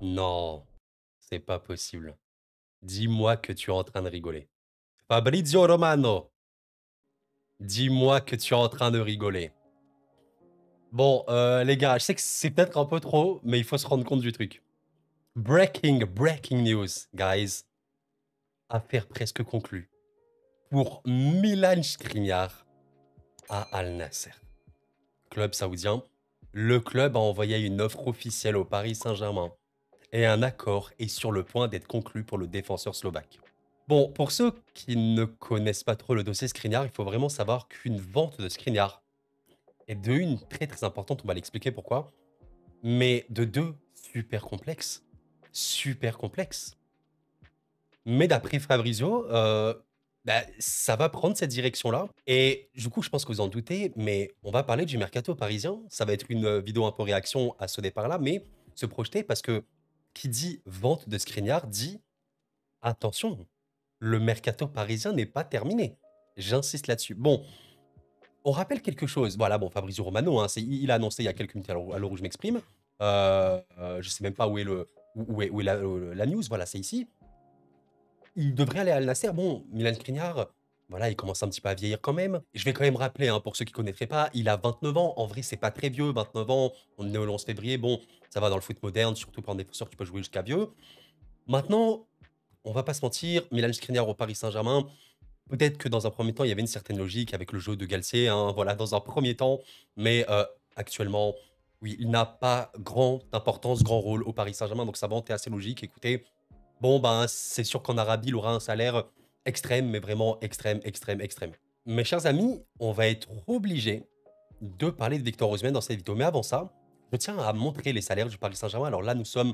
Non, c'est pas possible. Dis-moi que tu es en train de rigoler. Fabrizio Romano, dis-moi que tu es en train de rigoler. Bon, les gars, je sais que c'est peut-être un peu trop, mais il faut se rendre compte du truc. Breaking news, guys. Affaire presque conclue. Pour Milan Skriniar à Al Nasser. Club saoudien. Le club a envoyé une offre officielle au Paris Saint-Germain. Et un accord est sur le point d'être conclu pour le défenseur slovaque. Bon, pour ceux qui ne connaissent pas trop le dossier Skriniar, il faut vraiment savoir qu'une vente de Skriniar est de une très très importante, on va l'expliquer pourquoi, mais de deux super complexe. Super complexe. Mais d'après Fabrizio, ça va prendre cette direction-là. Et du coup, je pense que vous en doutez, mais on va parler du mercato parisien. Ça va être une vidéo un peu réaction à ce départ-là, mais se projeter parce que qui dit vente de Skriniar dit attention, le mercato parisien n'est pas terminé. J'insiste là-dessus. Bon, on rappelle quelque chose. Voilà, bon, Fabrizio Romano, hein, il a annoncé il y a quelques minutes à l'heure où je m'exprime. Je sais même pas où est, où est la news. Voilà, c'est ici. Il devrait aller à Al Nasser. Bon, Milan Skriniar, voilà, il commence un petit peu à vieillir quand même. Je vais quand même rappeler, hein, pour ceux qui ne connaîtraient pas, il a 29 ans. En vrai, c'est pas très vieux, 29 ans. On est au 11 février. Bon, ça va dans le foot moderne, surtout pour un défenseur qui peut jouer jusqu'à vieux. Maintenant, on va pas se mentir, Milan Skriniar au Paris Saint-Germain, peut-être que dans un premier temps, il y avait une certaine logique avec le jeu de Galtier, hein, voilà, dans un premier temps. Mais actuellement, oui, il n'a pas grande importance, grand rôle au Paris Saint-Germain. Donc sa vente est assez logique. Écoutez, bon, ben, c'est sûr qu'en Arabie, il aura un salaire extrême, mais vraiment extrême, extrême, extrême. Mes chers amis, on va être obligé de parler de Victor Osimhen dans cette vidéo. Mais avant ça, je tiens à montrer les salaires du Paris Saint-Germain. Alors là, nous sommes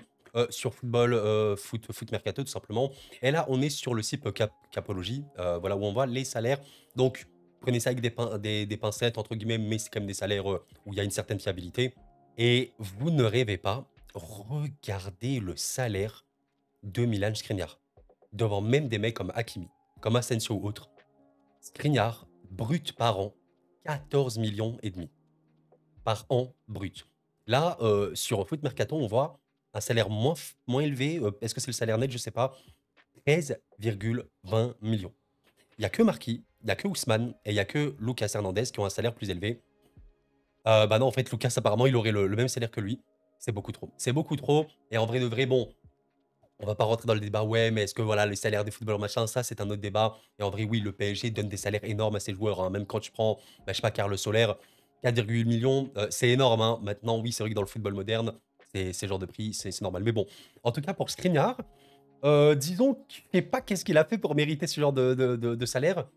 sur football, foot mercato, tout simplement. Et là, on est sur le site Capology, voilà, où on voit les salaires. Donc, prenez ça avec des pincettes, entre guillemets, mais c'est quand même des salaires où il y a une certaine fiabilité. Et vous ne rêvez pas, regardez le salaire de Milan Skriniar. Devant même des mecs comme Hakimi, comme Asensio ou autres. Skriniar, brut par an, 14 millions et demi par an brut. Là, sur Foot Mercato, on voit un salaire moins élevé. Est-ce que c'est le salaire net? Je ne sais pas. 13,20 millions. Il n'y a que Marquis, il n'y a que Ousmane et il n'y a que Lucas Hernandez qui ont un salaire plus élevé. Bah non, en fait, Lucas, apparemment, il aurait le même salaire que lui. C'est beaucoup trop. C'est beaucoup trop. Et en vrai de vrai, bon, on va pas rentrer dans le débat, ouais, mais est-ce que voilà, les salaires des footballeurs, machin, ça, c'est un autre débat. Et en vrai, oui, le PSG donne des salaires énormes à ses joueurs, hein. Même quand tu prends, bah, je sais pas, Carlos Soler, 4,8 millions, c'est énorme, hein. Maintenant, oui, c'est vrai que dans le football moderne, c'est ce genre de prix, c'est normal. Mais bon, en tout cas, pour Skriniar, disons, je sais pas qu'est-ce qu'il a fait pour mériter ce genre de salaire.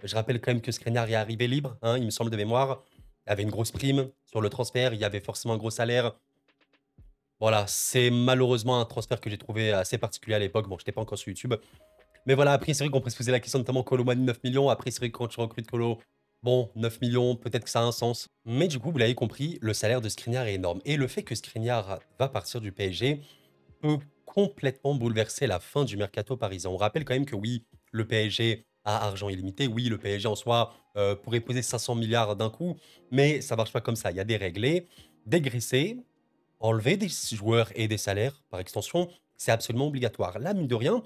Je rappelle quand même que Skriniar est arrivé libre, hein, il me semble de mémoire. Il avait une grosse prime sur le transfert, il y avait forcément un gros salaire. Voilà, c'est malheureusement un transfert que j'ai trouvé assez particulier à l'époque. Bon, je n'étais pas encore sur YouTube. Mais voilà, après, c'est vrai qu'on peut se poser la question, notamment Kolo Muani 9 millions. Après, c'est vrai que quand tu recrutes Kolo, bon, 9 millions, peut-être que ça a un sens. Mais du coup, vous l'avez compris, le salaire de Skriniar est énorme. Et le fait que Skriniar va partir du PSG peut complètement bouleverser la fin du mercato parisien. On rappelle quand même que oui, le PSG a argent illimité. Oui, le PSG en soi pourrait poser 500 milliards d'un coup. Mais ça marche pas comme ça. Il y a des règles. Dégraisser, enlever des joueurs et des salaires, par extension, c'est absolument obligatoire. Là, mine de rien,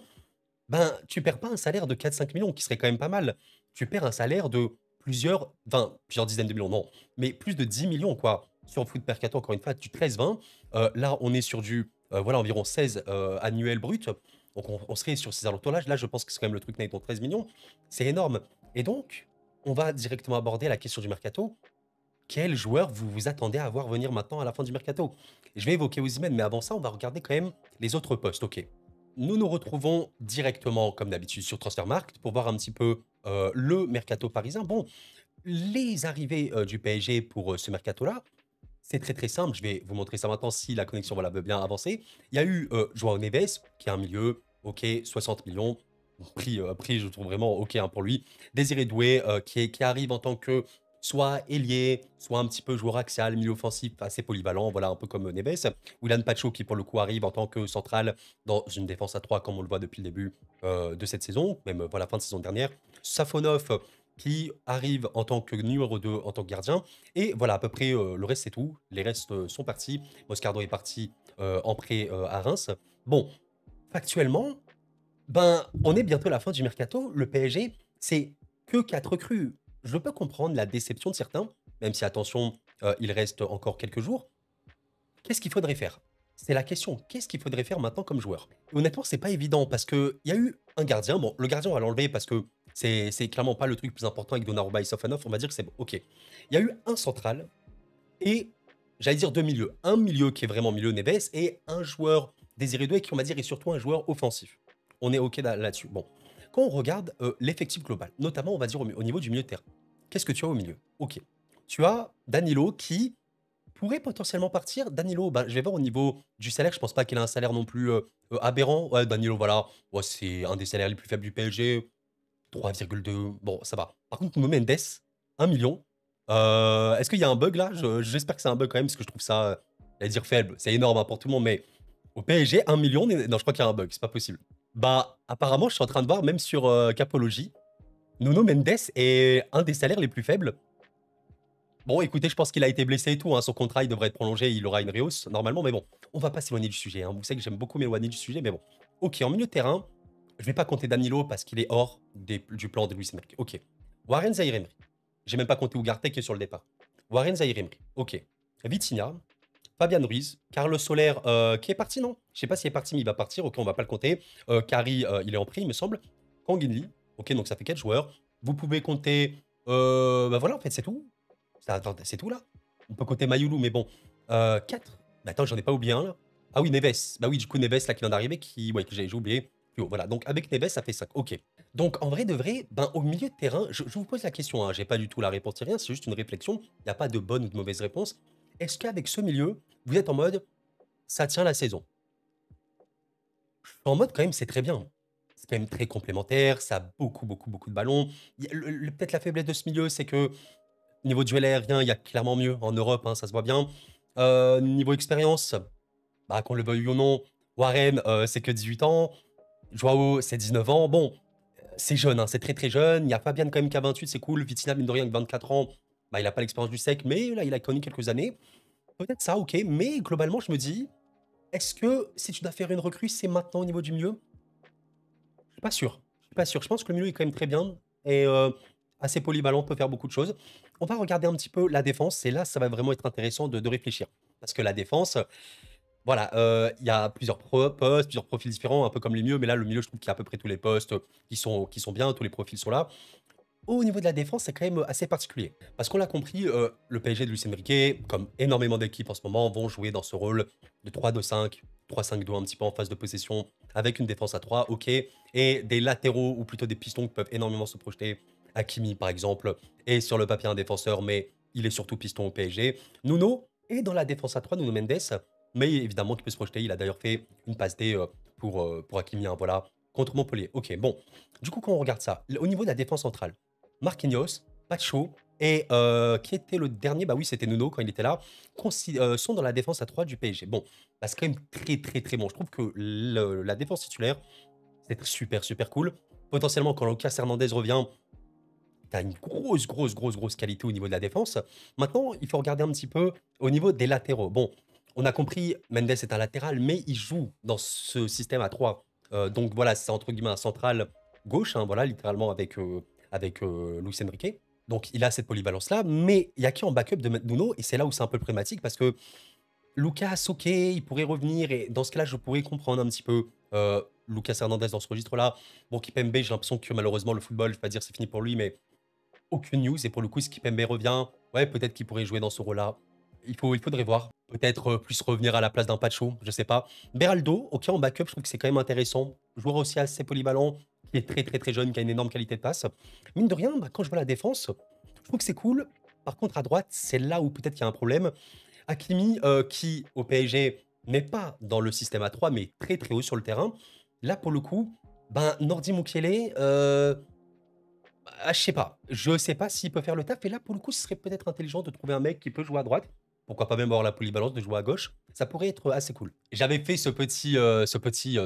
ben, tu perds pas un salaire de 4-5 millions, qui serait quand même pas mal. Tu perds un salaire de plusieurs dizaines de millions, non, mais plus de 10 millions, quoi. Sur Foot Mercato, encore une fois, du 13-20. Là, on est sur du, voilà, environ 16 annuels bruts. Donc, on serait sur ces alentours-là. Là, je pense que c'est quand même le truc net, donc 13 millions. C'est énorme. Et donc, on va directement aborder la question du mercato. Quel joueur vous vous attendez à voir venir maintenant à la fin du mercato? Je vais évoquer Osimhen, mais avant ça, on va regarder quand même les autres postes. Ok. Nous nous retrouvons directement, comme d'habitude, sur Transfermarkt pour voir un petit peu le mercato parisien. Bon, les arrivées du PSG pour ce mercato-là, c'est très très simple. Je vais vous montrer ça maintenant si la connexion voilà, veut bien avancer. Il y a eu Joao Neves, qui est un milieu, ok, 60 millions. Prix, je trouve vraiment ok hein, pour lui. Désiré Doué, qui arrive en tant que soit ailier, soit un petit peu joueur axial, milieu offensif assez polyvalent, voilà, un peu comme Neves. Willan Pacho, qui pour le coup arrive en tant que central dans une défense à 3, comme on le voit depuis le début de cette saison, même voilà, fin de saison dernière. Safonov, qui arrive en tant que numéro 2, en tant que gardien. Et voilà, à peu près, le reste, c'est tout. Les restes sont partis. Moscardo est parti en prêt à Reims. Bon, factuellement, ben, on est bientôt à la fin du mercato. Le PSG, c'est que 4 recrues. Je peux comprendre la déception de certains, même si, attention, il reste encore quelques jours. Qu'est-ce qu'il faudrait faire? C'est la question. Qu'est-ce qu'il faudrait faire maintenant comme joueur? Et honnêtement, c'est pas évident parce qu'il y a eu un gardien. Bon, le gardien, on va l'enlever parce que c'est clairement pas le truc le plus important avec Donnarumma et Sofanov. On va dire que c'est bon. Ok. Il y a eu un central et, j'allais dire, deux milieux. Un milieu qui est vraiment milieu Neves et un joueur Désiré Doué qui, on va dire, est surtout un joueur offensif. On est ok là-dessus. Bon. Quand on regarde l'effectif global, notamment, on va dire, au niveau du milieu de terrain, qu'est-ce que tu as au milieu? Ok. Tu as Danilo qui pourrait potentiellement partir. Danilo, bah, je vais voir au niveau du salaire. Je pense pas qu'il a un salaire non plus aberrant. Ouais, Danilo, voilà. Ouais, c'est un des salaires les plus faibles du PSG. 3,2. Bon, ça va. Par contre, Nuno Mendes, 1 million. Est-ce qu'il y a un bug là? J'espère que c'est un bug quand même, parce que je trouve ça, j'allais dire faible. C'est énorme hein, pour tout le monde, mais au PSG, 1 million. Non, je crois qu'il y a un bug. C'est pas possible. Bah, apparemment, je suis en train de voir, même sur Capology, Nuno Mendes est un des salaires les plus faibles. Bon, écoutez, je pense qu'il a été blessé et tout, hein. Son contrat, il devrait être prolongé, il aura une réhausse normalement, mais bon, on va pas s'éloigner du sujet, hein. Vous savez que j'aime beaucoup m'éloigner du sujet, mais bon. Ok, en milieu de terrain, je vais pas compter Danilo parce qu'il est hors du plan de Luis Enrique. Ok. Warren Zaïre-Emery. J'ai même pas compté Ugarte qui est sur le départ. Warren Zaïre-Emery. Ok. Vitinha, Fabian Ruiz, Carlos Soler qui est parti, non? Je sais pas s'il est parti, mais il va partir. Ok, on va pas le compter. Kari, il est en prix, il me semble. Kang In Lee. Ok, donc ça fait 4 joueurs. Vous pouvez compter. Bah voilà, en fait, c'est tout. Attends, c'est tout là? On peut compter Mayulu, mais bon. 4. Mais attends, j'en ai pas oublié un là. Ah oui, Neves. Bah oui, du coup, Neves là qui vient d'arriver, ouais, que j'ai oublié. Plus haut. Voilà, donc avec Neves, ça fait 5. Ok. Donc en vrai de vrai, ben, au milieu de terrain, je vous pose la question, hein, j'ai pas du tout la réponse, rien, c'est juste une réflexion. Il n'y a pas de bonne ou de mauvaise réponse. Est-ce qu'avec ce milieu, vous êtes en mode ça tient la saison? Je suis en mode quand même, c'est très bien. C'est quand même très complémentaire, ça a beaucoup, beaucoup, beaucoup de ballons. Peut-être la faiblesse de ce milieu, c'est que niveau duel aérien, il y a clairement mieux en Europe, hein, ça se voit bien. Niveau expérience, bah, qu'on le veuille ou non, Warren, c'est que 18 ans. Joao, c'est 19 ans. Bon, c'est jeune, hein, c'est très très jeune. Il y a Fabian quand même qui a 28, c'est cool. Vitinha, mine de rien, avec 24 ans, bah, il n'a pas l'expérience du sec, mais là, il a connu quelques années. Peut-être ça, ok. Mais globalement, je me dis, est-ce que si tu dois faire une recrue, c'est maintenant au niveau du milieu? Je suis pas sûr. Je suis pas sûr. Je pense que le milieu est quand même très bien et assez polyvalent, peut faire beaucoup de choses. On va regarder un petit peu la défense. Et là, ça va vraiment être intéressant de réfléchir. Parce que la défense, voilà, il y a plusieurs postes, plusieurs profils différents, un peu comme les milieux. Mais là, le milieu, je trouve qu'il y a à peu près tous les postes qui sont bien, tous les profils sont là. Au niveau de la défense, c'est quand même assez particulier. Parce qu'on l'a compris, le PSG de Luis Enrique, comme énormément d'équipes en ce moment, vont jouer dans ce rôle de 3-2-5, 3-5-2 un petit peu en phase de possession, avec une défense à 3, ok, et des latéraux ou plutôt des pistons qui peuvent énormément se projeter. Hakimi, par exemple, est sur le papier un défenseur, mais il est surtout piston au PSG. Nuno est dans la défense à 3, Nuno Mendes, mais évidemment qui peut se projeter. Il a d'ailleurs fait une passe D pour Hakimi, hein, voilà, contre Montpellier. Ok, bon. Du coup, quand on regarde ça, au niveau de la défense centrale, Marquinhos, Pacho et qui était le dernier, bah oui, c'était Nuno quand il était là, sont dans la défense à 3 du PSG. Bon, bah, c'est quand même très très très bon. Je trouve que la défense titulaire, c'est super super cool. Potentiellement, quand Lucas Hernandez revient, t'as une grosse qualité au niveau de la défense. Maintenant, il faut regarder un petit peu au niveau des latéraux. Bon, on a compris, Mendes est un latéral, mais il joue dans ce système à 3. Donc voilà, c'est entre guillemets un central gauche, hein, voilà, littéralement avec Luis Enrique. Donc il a cette polyvalence-là, mais il y a qui en backup de mettre Nuno, et c'est là où c'est un peu problématique, parce que Lucas, ok, il pourrait revenir, et dans ce cas-là, je pourrais comprendre un petit peu Lucas Hernandez dans ce registre-là. Bon, Kipembe, j'ai l'impression que malheureusement, le football, je vais pas dire c'est fini pour lui, mais aucune news. Et pour le coup, si Kipembe revient, ouais, peut-être qu'il pourrait jouer dans ce rôle-là. Il faudrait voir. Peut-être plus revenir à la place d'un Pacho, je sais pas. Beraldo, ok, en backup, je trouve que c'est quand même intéressant. Joueur aussi assez polyvalent, qui est très très très jeune, qui a une énorme qualité de passe. Mine de rien, bah, quand je vois la défense, je trouve que c'est cool. Par contre, à droite, c'est là où peut-être qu'il y a un problème. Hakimi, qui au PSG n'est pas dans le système à 3, mais très très haut sur le terrain. Là, pour le coup, ben, Nordi Mukiele, je sais pas. Je sais pas s'il peut faire le taf. Et là, pour le coup, ce serait peut-être intelligent de trouver un mec qui peut jouer à droite pourquoi pas même avoir la polyvalence de jouer à gauche, ça pourrait être assez cool. J'avais fait ce petit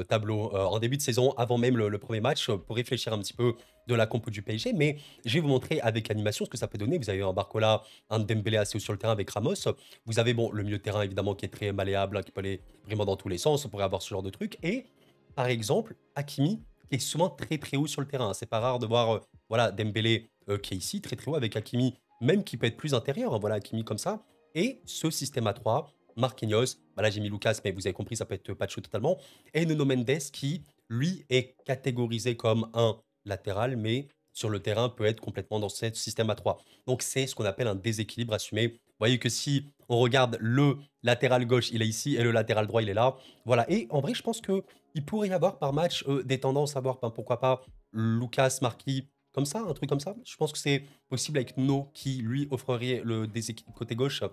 tableau en début de saison, avant même le premier match, pour réfléchir un petit peu de la compo du PSG, mais je vais vous montrer avec animation ce que ça peut donner. Vous avez un Barcola, un Dembélé assez haut sur le terrain avec Ramos. Vous avez bon, le milieu de terrain évidemment qui est très malléable, hein, qui peut aller vraiment dans tous les sens, on pourrait avoir ce genre de truc. Et par exemple, Hakimi, qui est souvent très très haut sur le terrain. C'est pas rare de voir voilà, Dembélé qui est ici, très très haut, avec Hakimi, même qui peut être plus intérieur, hein, voilà, Hakimi comme ça. Et ce système à 3, Marquinhos, bah là j'ai mis Lucas, mais vous avez compris, ça peut être Pacho totalement, et Nuno Mendes qui, lui, est catégorisé comme un latéral, mais sur le terrain peut être complètement dans ce système à 3. Donc c'est ce qu'on appelle un déséquilibre assumé. Vous voyez que si on regarde le latéral gauche, il est ici, et le latéral droit, il est là. Voilà, et en vrai, je pense qu'il pourrait y avoir par match des tendances à voir, ben, pourquoi pas, Lucas, Marquis, comme ça, un truc comme ça. Je pense que c'est possible avec Nuno qui, lui, offrirait le déséquilibre côté gauche.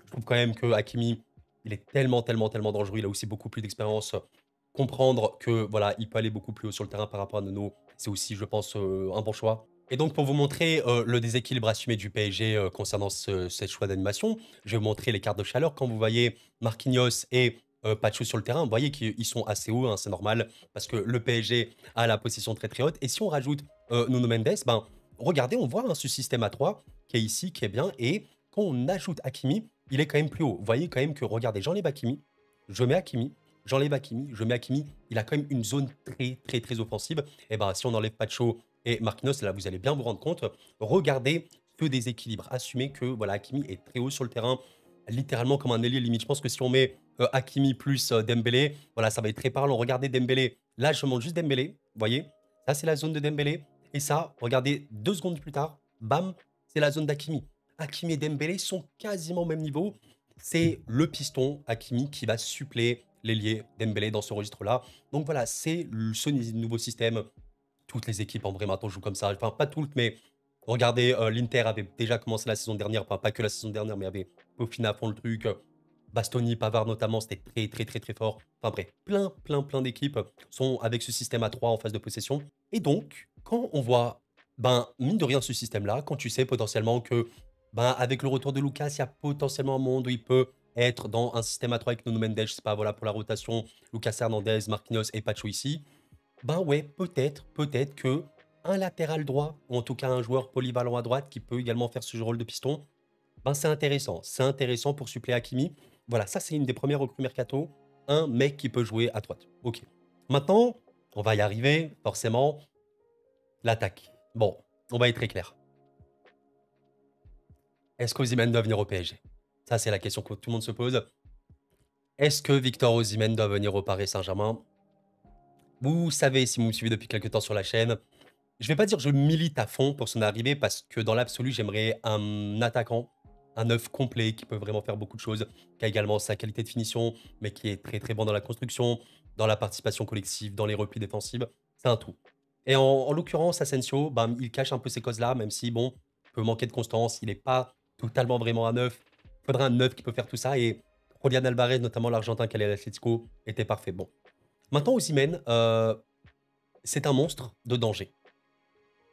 Je trouve quand même que Hakimi, il est tellement, tellement, tellement dangereux. Il a aussi beaucoup plus d'expérience. Comprendre que voilà, il peut aller beaucoup plus haut sur le terrain par rapport à Nuno, c'est aussi, je pense, un bon choix. Et donc, pour vous montrer le déséquilibre assumé du PSG concernant cette choix d'animation, je vais vous montrer les cartes de chaleur. Quand vous voyez Marquinhos et Pacho sur le terrain, vous voyez qu'ils sont assez hauts, hein, c'est normal, parce que le PSG a la position très très haute. Et si on rajoute Nuno Mendes, ben, regardez, on voit hein, ce système à 3 qui est ici, qui est bien. Et quand on ajoute Hakimi, il est quand même plus haut. Vous voyez quand même que, regardez, j'enlève Hakimi, je mets Hakimi, j'enlève Hakimi, je mets Hakimi. Il a quand même une zone très, très, très offensive. Et ben, si on enlève Pacho et Marquinhos, là, vous allez bien vous rendre compte. Regardez ce déséquilibre. Assumez que, voilà, Hakimi est très haut sur le terrain, littéralement comme un ailier limite. Je pense que si on met Hakimi plus Dembélé, voilà, ça va être très parlant. Regardez Dembélé. Là, je montre juste Dembélé. Vous voyez, ça, c'est la zone de Dembélé. Et ça, regardez, 2 secondes plus tard, bam, c'est la zone d'Hakimi. Hakimi et Dembélé sont quasiment au même niveau. C'est le piston Hakimi qui va suppléer l'ailier Dembélé dans ce registre-là. Donc voilà, c'est ce nouveau système. Toutes les équipes en vrai maintenant jouent comme ça. Enfin, pas toutes, mais regardez, l'Inter avait déjà commencé la saison dernière, enfin, pas que la saison dernière, mais avait peaufiné à fond le truc. Bastoni, Pavard notamment, c'était très très très très fort. Enfin bref, plein plein plein d'équipes sont avec ce système à 3 en phase de possession. Et donc, quand on voit, ben, mine de rien, ce système-là, quand tu sais potentiellement que, ben, avec le retour de Lucas, il y a potentiellement un monde où il peut être dans un système à 3 avec Nuno Mendes, je sais pas, voilà, pour la rotation, Lucas Hernandez, Marquinhos et Pacho ici, ben ouais, peut-être que un latéral droit, ou en tout cas un joueur polyvalent à droite qui peut également faire ce rôle de piston, ben c'est intéressant. C'est intéressant pour suppléer Hakimi. Voilà, ça c'est une des premières recrues mercato. Un mec qui peut jouer à droite. Ok. Maintenant, on va y arriver, forcément. L'attaque. Bon, on va être très clair. Est-ce qu'Osimhen doit venir au PSG? Ça, c'est la question que tout le monde se pose. Est-ce que Victor Osimhen doit venir au Paris Saint-Germain? Vous savez, si vous me suivez depuis quelques temps sur la chaîne, je vais pas dire que je milite à fond pour son arrivée parce que dans l'absolu, j'aimerais un attaquant, un neuf complet qui peut vraiment faire beaucoup de choses, qui a également sa qualité de finition, mais qui est très très bon dans la construction, dans la participation collective, dans les replis défensifs. C'est un tout. Et en l'occurrence, Asensio, ben, il cache un peu ces causes-là, même si, bon, il peut manquer de constance, il n'est pas totalement vraiment un neuf. Il faudrait un neuf qui peut faire tout ça. Et Julian Alvarez, notamment l'Argentin qui allait à l'Atlético, était parfait. Bon. Maintenant, Osimhen, c'est un monstre de danger.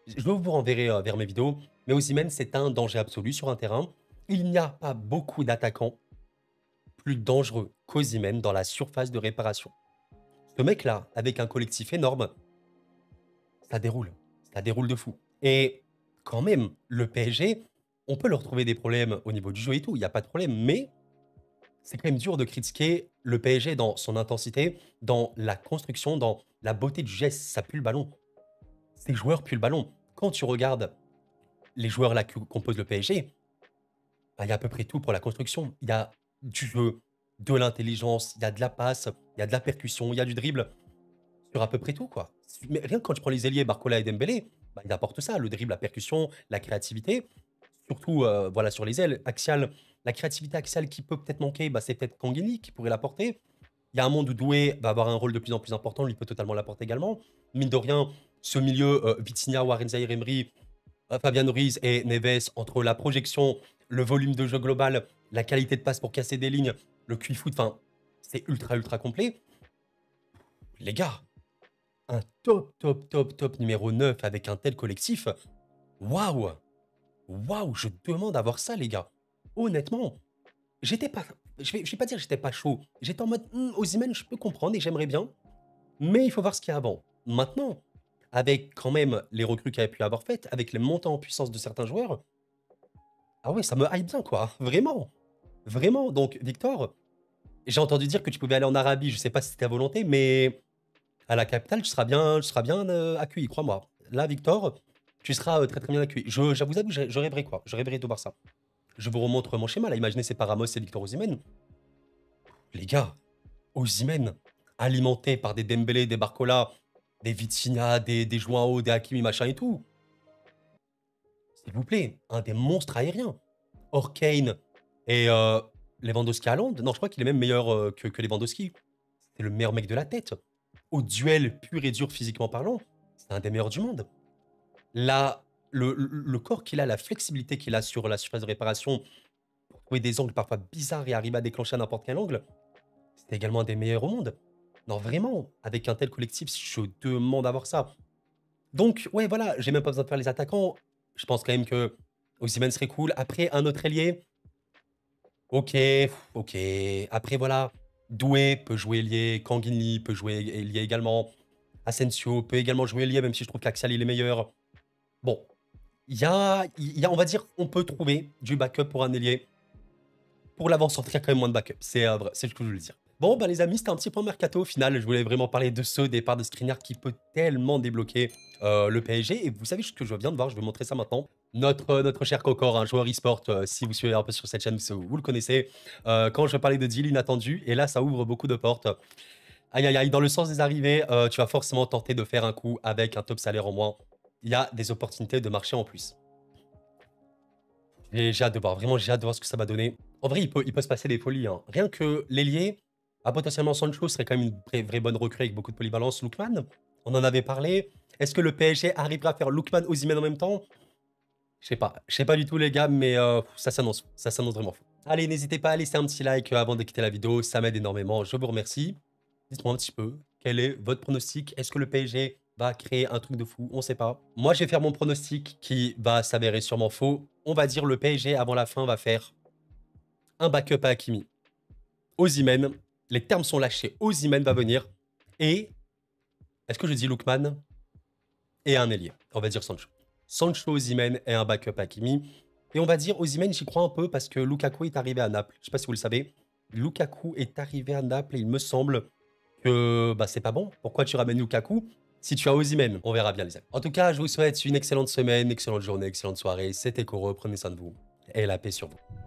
Je vous renverrai vers mes vidéos, mais Osimhen, c'est un danger absolu sur un terrain. Il n'y a pas beaucoup d'attaquants plus dangereux qu'Osimhen dans la surface de réparation. Ce mec-là, avec un collectif énorme, ça déroule. Ça déroule de fou. Et quand même, le PSG, on peut leur trouver des problèmes au niveau du jeu et tout, il n'y a pas de problème, mais c'est quand même dur de critiquer le PSG dans son intensité, dans la construction, dans la beauté du geste. Ça pue le ballon. Ces joueurs puent le ballon. Quand tu regardes les joueurs là qui composent le PSG, bah, il y a à peu près tout pour la construction. Il y a du jeu, de l'intelligence, il y a de la passe, il y a de la percussion, il y a du dribble sur à peu près tout, quoi. Mais rien que quand tu prends les ailiers, Barcola et Dembélé, bah, ils apportent ça, le dribble, la percussion, la créativité. Surtout voilà, sur les ailes, axial, la créativité axiale qui peut peut-être manquer, bah, c'est peut-être Kanguini qui pourrait l'apporter. Il y a un monde où Doué va avoir un rôle de plus en plus important, lui peut totalement l'apporter également. Mine de rien, ce milieu, Vitinha, Warren Zahir Emery, Fabian Ruiz et Neves, entre la projection, le volume de jeu global, la qualité de passe pour casser des lignes, le QI foot, enfin, c'est ultra, ultra complet. Les gars, un top, top, top, top numéro 9 avec un tel collectif, waouh! Waouh, je demande à voir ça, les gars. Honnêtement, j'étais pas... Je vais pas dire que j'étais pas chaud. J'étais en mode, Osimhen, je peux comprendre et j'aimerais bien. Mais il faut voir ce qu'il y a avant. Maintenant, avec quand même les recrues qu'il a pu avoir faites, avec les montants en puissance de certains joueurs, ah ouais, ça me hype bien, quoi. Vraiment. Vraiment. Donc, Victor, j'ai entendu dire que tu pouvais aller en Arabie. Je sais pas si c'était à volonté, mais à la capitale, tu seras bien accueilli, crois-moi. Là, Victor, tu seras très très bien accueilli. J'avoue, je rêverais quoi. Je rêverais de voir ça. Je vous remontre mon schéma. Là, imaginez, c'est pas Ramos et Victor Osimhen. Les gars, Osimhen, alimenté par des Dembélé, des Barcola, des Vitinha, des Joao, des Hakimi, machin et tout. S'il vous plaît, un des monstres aériens. Or Kane et Lewandowski à Londres. Non, je crois qu'il est même meilleur que Lewandowski. C'est le meilleur mec de la tête. Au duel pur et dur physiquement parlant, c'est un des meilleurs du monde. Là, le corps qu'il a, la flexibilité qu'il a sur la surface de réparation, pour trouver des angles parfois bizarres et arriver à déclencher à n'importe quel angle, c'est également un des meilleurs au monde. Non, vraiment, avec un tel collectif, je demande d'avoir ça. Donc, ouais, voilà, j'ai même pas besoin de faire les attaquants. Je pense quand même que Osimhen serait cool. Après, un autre ailier, ok, ok. Après, voilà, Doué peut jouer ailier, Kanguinli peut jouer ailier également. Asensio peut également jouer ailier, même si je trouve qu'Axial, il est meilleur. Bon, on va dire, on peut trouver du backup pour un ailier. Pour l'avant-centre, il y a quand même moins de backup. C'est ce que je voulais dire. Bon, bah les amis, c'était un petit point mercato au final. Je voulais vraiment parler de ce départ de Skriniar qui peut tellement débloquer le PSG. Et vous savez ce que je viens de voir, je vais vous montrer ça maintenant. Notre cher Kokor, un joueur e-sport, si vous suivez un peu sur cette chaîne, vous le connaissez. Quand je parlais de deal inattendu, et là, ça ouvre beaucoup de portes. Aïe, aïe, aïe, dans le sens des arrivées, tu vas forcément tenter de faire un coup avec un top salaire en moins. Il y a des opportunités de marché en plus. Et j'ai hâte de voir, vraiment j'ai hâte de voir ce que ça va donner. En vrai, il peut se passer des folies. Hein. Rien que l'ailier, potentiellement Sancho serait quand même une vraie bonne recrue avec beaucoup de polyvalence. Lookman, on en avait parlé. Est-ce que le PSG arrivera à faire Lookman, Osimhen en même temps? Je sais pas. Je sais pas du tout les gars, mais ça s'annonce vraiment fou. Allez, n'hésitez pas à laisser un petit like avant de quitter la vidéo, ça m'aide énormément, je vous remercie. Dites-moi un petit peu, quel est votre pronostic? Est-ce que le PSG va créer un truc de fou? On sait pas. Moi, je vais faire mon pronostic qui va s'avérer sûrement faux. On va dire le PSG, avant la fin, va faire un backup à Hakimi. Osimhen, les termes sont lâchés. Osimhen va venir. Et, est-ce que je dis Lookman? Et un ailier. On va dire Sancho. Sancho, Osimhen et un backup à Hakimi. Et on va dire Osimhen, j'y crois un peu parce que Lukaku est arrivé à Naples. Je sais pas si vous le savez. Lukaku est arrivé à Naples et il me semble que bah, c'est pas bon. Pourquoi tu ramènes Lukaku si tu as Osimhen? On verra bien les amis. En tout cas, je vous souhaite une excellente semaine, excellente journée, excellente soirée. C'était Koro, prenez soin de vous et la paix sur vous.